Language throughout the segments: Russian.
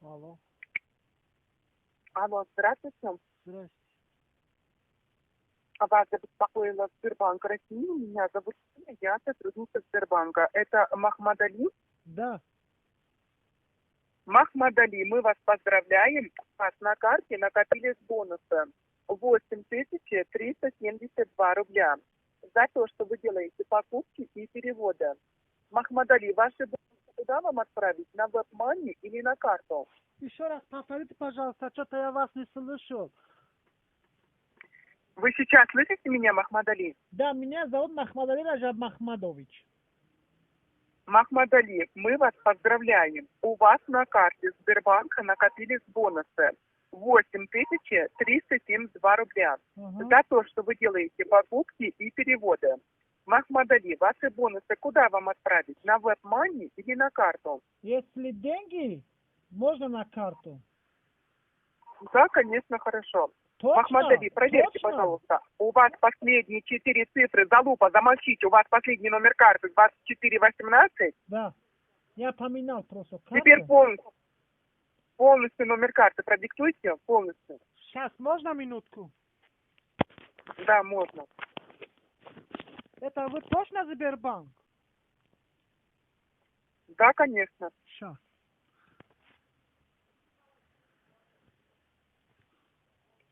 Алло. Алло, здравствуйте. Здрасте. Вас обеспокоила Сбербанк России. Меня зовут Ирина, я сотрудница Сбербанка. Это Махмад Али. Да. Махмад Али, мы вас поздравляем. У вас на карте накопились бонусы 8372 рубля за то, что вы делаете покупки и переводы. Махмад Али, ваши бонусы куда вам отправить? На WebMoney или на карту? Еще раз повторите, пожалуйста, что-то я вас не слышал. Вы сейчас слышите меня, Махмад Али? Да, меня зовут Махмадали Раджаб Махмадович. Махмад Али, мы вас поздравляем. У вас на карте Сбербанка накопились бонусы 8372 рубля за то, что вы делаете покупки и переводы. Махмад Али, ваши бонусы куда вам отправить? На WebMoney или на карту? Если деньги, можно на карту. Да, конечно, хорошо. Точно? Махмад Али, проверьте, Точно? пожалуйста. У вас последние 4 цифры, залупа, замолчите. У вас последний номер карты 2418. Да. Я поменял просто карту. Теперь полностью номер карты продиктуйте, полностью. Сейчас, можно минутку? Да, можно. Это вы точно Сбербанк? Да, конечно. Сейчас.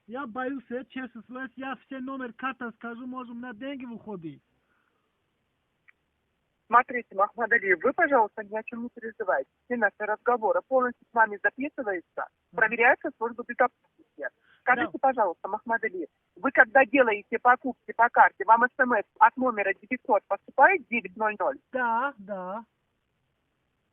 Я боюсь, честно сказать, я все номер карты скажу, может, на деньги выходить. Смотрите, Махмад Али, вы, пожалуйста, ни о чем не переживайте. Все наши разговоры полностью с вами записываются, проверяются службы безопасности. Скажите, пожалуйста, Махмад Али, вы когда делаете покупки по карте, вам смс от номера 900 поступает 900? Да, да.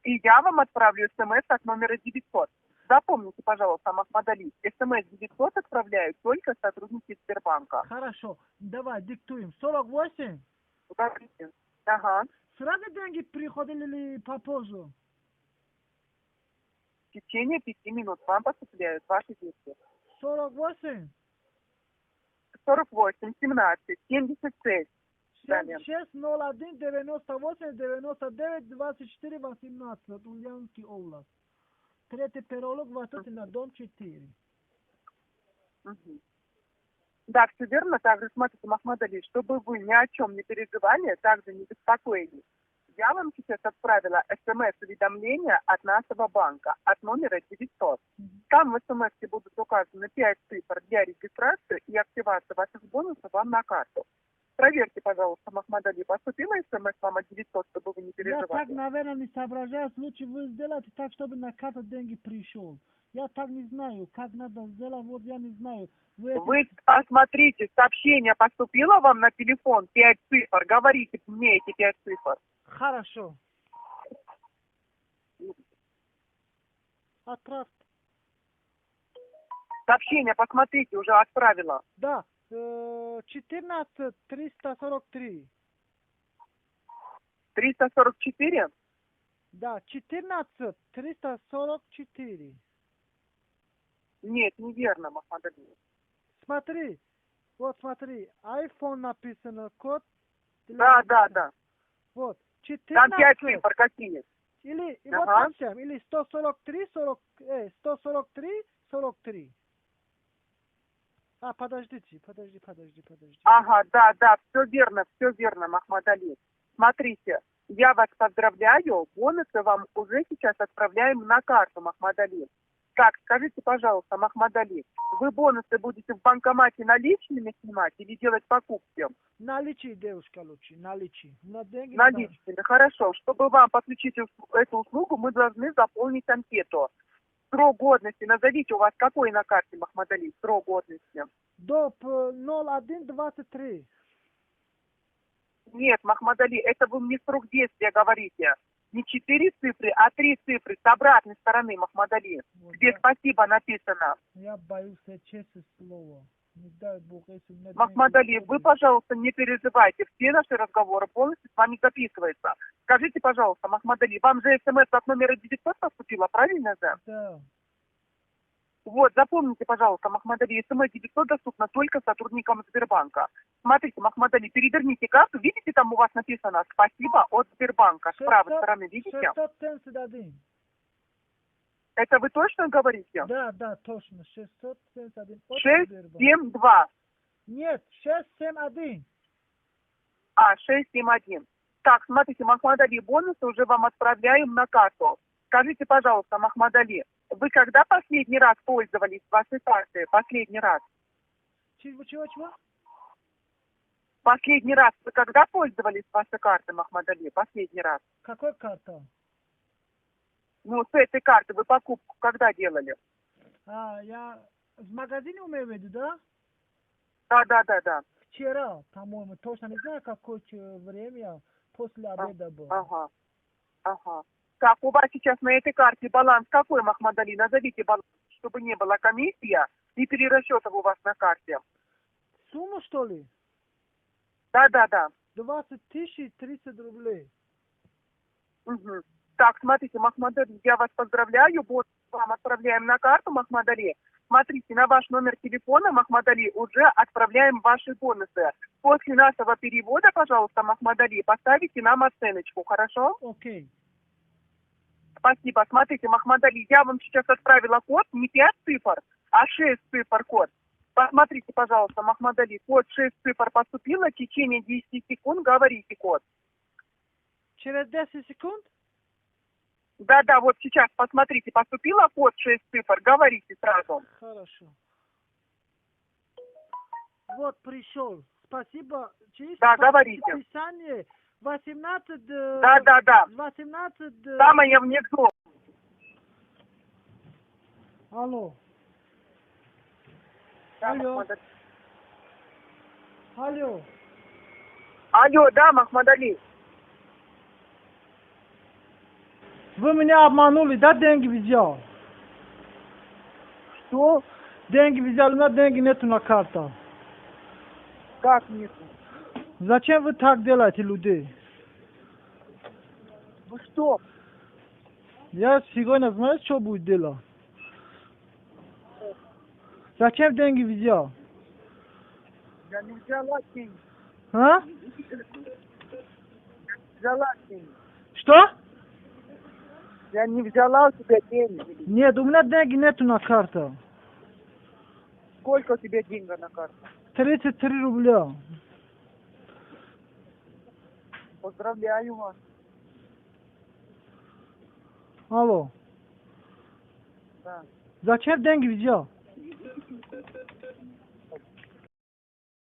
И я вам отправлю смс от номера 900. Запомните, пожалуйста, Махмад Али, смс 900 отправляют только сотрудники Сбербанка. Хорошо, давай, диктуем. 48? Говорите. Ага. Сразу деньги приходили ли попозже? В течение 5 минут вам поступляют ваши деньги. 48? 48, 17, 76. 76, 01, 98, 99, 24, 18. Ульяновский область. Третий переулок, Ватутина, дом 4. Да, все верно. Также смотрите, Махмад Али, чтобы вы ни о чем не переживали, также не беспокоились. Я вам сейчас отправила смс-уведомление от нашего банка, от номера 900. Там в смс будут указаны 5 цифр для регистрации и активации ваших бонусов вам на карту. Проверьте, пожалуйста, Махмад Али, поступила смс вам от 900, чтобы вы не переживали? Я так, наверное, не соображаю. Лучше вы сделаете так, чтобы на карту деньги пришел. Я так не знаю, как надо сделать, вот я не знаю. Вы посмотрите, сообщение поступило вам на телефон, 5 цифр. Говорите мне эти 5 цифр. Хорошо. Отправь. Сообщение, посмотрите, уже отправила. Да, 14 343. 344? Да, 14 344. Нет, неверно, Махмад Али. Смотри, вот смотри, iPhone написано, код. Да. Вот, 14. Там 5 цифр какие? Или, вот так всем, или 143, 143, 43. Подождите. Ага, да, все верно, Махмад Али. Смотрите, я вас поздравляю, бонусы вам уже сейчас отправляем на карту, Махмад Али. Так, скажите, пожалуйста, Махмад Али, вы бонусы будете в банкомате наличными снимать или делать покупки? Наличие, девушка, лучше, наличие. Наличными, хорошо. Чтобы вам подключить эту услугу, мы должны заполнить анкету. Срок годности, назовите у вас какой на карте, Махмад Али, срок годности? До 01/23. Нет, Махмад Али, это вы мне срок действия говорите. Не 4 цифры, а 3 цифры с обратной стороны, Махмад Али. Вот где спасибо написано. Я боюсь, честное слово. Не дай Бог, если у меня Махмад Али, вы, пожалуйста, не переживайте. Все наши разговоры полностью с вами записываются. Скажите, пожалуйста, Махмад Али, вам же смс от номера 900 поступила, правильно же? Да. Вот, запомните, пожалуйста, Махмад Али, смс 900 доступна только сотрудникам Сбербанка. Смотрите, Махмад Али, переверните карту, видите, там у вас написано «Спасибо от Сбербанка». С правой стороны, видите? 671. Это вы точно говорите? Да, точно. 671. 672. Нет, 671. 671. Так, смотрите, Махмад Али, бонусы уже вам отправляем на карту. Скажите, пожалуйста, Махмад Али, вы когда последний раз пользовались вашей картой? Последний раз. Чего? Последний раз вы когда пользовались вашей картой, Махмад Али? Последний раз. Какой карта? Ну, с этой карты вы покупку когда делали? Я в магазине умею в виду, да? Да. Вчера, по-моему, точно не знаю, какое время, после обеда был. Ага. Так, у вас сейчас на этой карте баланс какой, Махмад Али? Назовите баланс, чтобы не было комиссия и перерасчетов у вас на карте. Сумма, что ли? Да. 20 030 рублей. Угу. Так, смотрите, Махмад Али, я вас поздравляю. Вот вам отправляем на карту, Махмад Али. Смотрите, на ваш номер телефона, Махмад Али, уже отправляем ваши бонусы. После нашего перевода, пожалуйста, Махмад Али, поставите нам оценочку, хорошо? Окей. Спасибо. Смотрите, Махмад Али, я вам сейчас отправила код, не 5 цифр, а 6 цифр код. Посмотрите, пожалуйста, Махмад Али, код 6 цифр поступило, в течение 10 секунд говорите код. Через 10 секунд? Да, вот сейчас, посмотрите, поступило код 6 цифр, говорите сразу. Хорошо. Вот пришел. Спасибо. Через говорите. подписание 18... Да. 18... Самое внизу. Алло. Да, Алло. Махмад Али. Алло. Да, Махмад Али. Вы меня обманули, да, деньги взял? Что? Деньги взял, у меня деньги нету на карте. Как нет? Зачем вы так делаете, людей? Вы что? Я сегодня, знаешь, что будет делать? Зачем деньги взял? Я не взяла деньги. А? Взяла деньги. Что? Я не взяла у тебя деньги. Нет, у меня деньги нету на карте. Сколько у тебя денег на карте? 33 рубля. Поздравляю вас. Алло. Да. Зачем деньги взял?